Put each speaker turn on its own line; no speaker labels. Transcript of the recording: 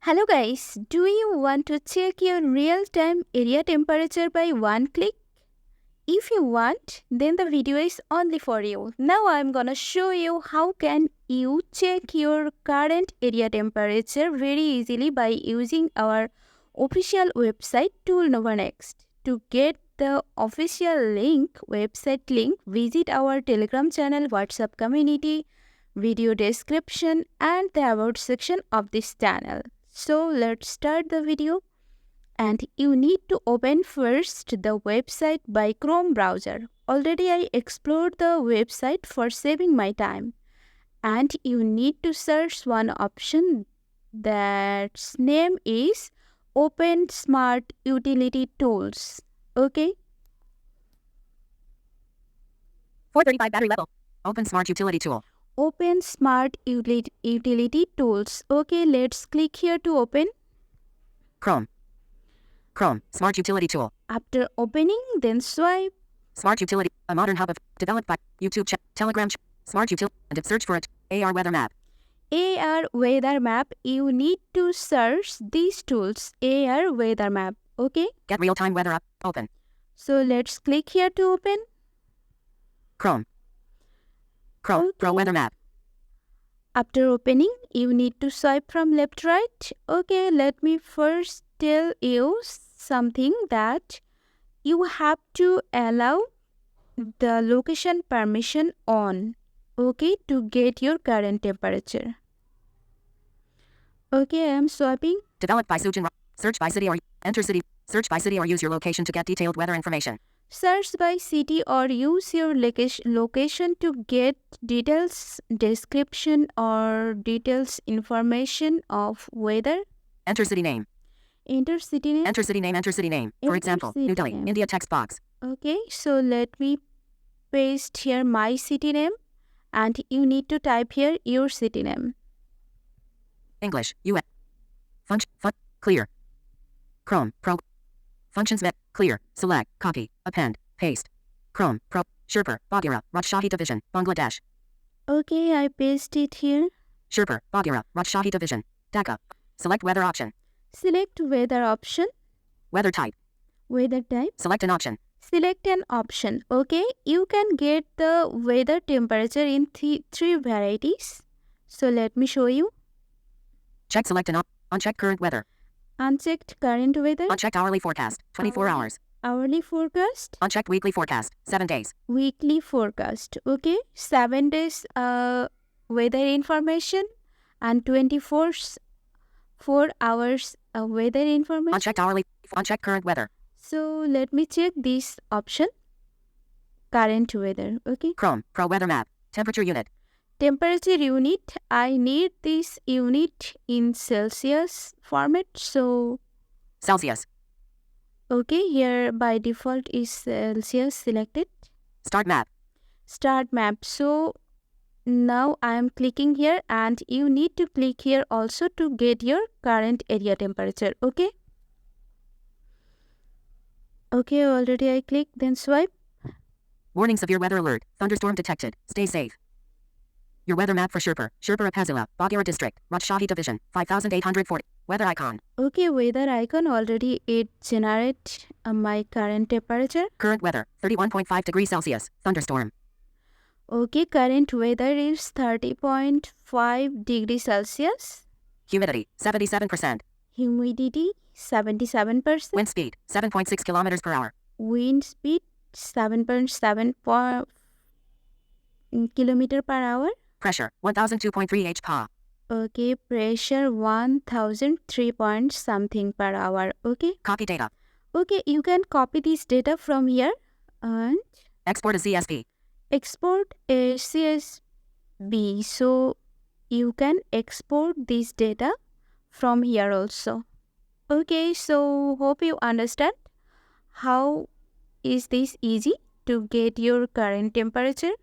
Hello guys, do you want to check your real-time area temperature by one click? If you want, then the video is only for you. Now I'm gonna show you how can you check your current area temperature very easily by using our official website ToolNovaNext. To get the official website link, visit our Telegram channel, WhatsApp community, video description and the about section of this channel. So let's start the video, and you need to open first the website by Chrome browser. Already I explored the website for saving my time, and you need to search one option that's name is Open Smart Utility Tools. Okay.
435 battery level. Open Smart Utility Tool.
Open Smart Utility Tools. Okay, let's click here to open.
Chrome. Smart Utility Tool.
After opening, then swipe.
Smart Utility, a modern hub of developed by YouTube, Telegram, Smart Utility, and search for it. AR Weather Map.
AR Weather Map. You need to search these tools. AR Weather Map. Okay.
Get real-time weather up. Open.
So let's click here to open.
Chrome.
Okay.
Pro Weather Map.
After opening, you need to swipe from left to right. Okay, let me first tell you something that you have to allow the location permission on, okay, to get your current temperature. Okay, I am swiping.
Developed by Sujin. Search by city or enter city. Search by city or use your location to get detailed weather information.
Search by city or use your location to get details, description or details information of weather.
Enter city name.
Enter city name.
Enter city name. Enter city name. For example, New Delhi,
name.
India text box.
Okay, so let me paste here my city name, and you need to type here your city name.
English, US. Clear. Chrome, Pro. Functions met, clear, select, copy, append, paste. Chrome, Pro, Sherpur, Bagheera, Rajshahi Division, Bangladesh.
Okay, I paste it here.
Sherpur, Bagheera, Rajshahi Division, Dhaka. Select weather option.
Select weather option.
Weather type.
Weather type.
Select an option.
Select an option. Okay, you can get the weather temperature in three varieties. So let me show you.
Check select an uncheck current weather.
Unchecked current weather.
Unchecked hourly forecast, 24 hours.
Hourly forecast.
Unchecked weekly forecast, 7 days.
Weekly forecast. Okay, 7 days weather information and 4 hours weather information.
Unchecked current weather.
So let me check this option. Current weather. Okay.
Chrome, Pro Weather Map, temperature unit.
Temperature unit. I need this unit in Celsius format. So
Celsius.
Okay, here by default is Celsius selected.
Start map.
Start map. So now I am clicking here, and you need to click here also to get your current area temperature. Okay. Okay, already I click, then swipe.
Warning, severe weather alert. Thunderstorm detected. Stay safe. Your weather map for Sherpur, Upazila, Bagheera District, Rajshahi Division, 5840. Weather icon.
Okay, weather icon already it generate my current temperature.
Current weather, 31.5 degrees Celsius, thunderstorm.
Okay, current weather is 30.5 degrees Celsius.
Humidity, 77%.
Humidity, 77%.
Wind speed, 7.6 kilometers per hour.
Wind speed, 7.7 kilometer per hour.
Pressure, 1002.3 HPa.
Okay, pressure 1003 point something per hour. Okay.
Copy data.
Okay, you can copy this data from here and
export as CSV.
Export as CSV. So you can export this data from here also. Okay, so hope you understand how is this easy to get your current temperature.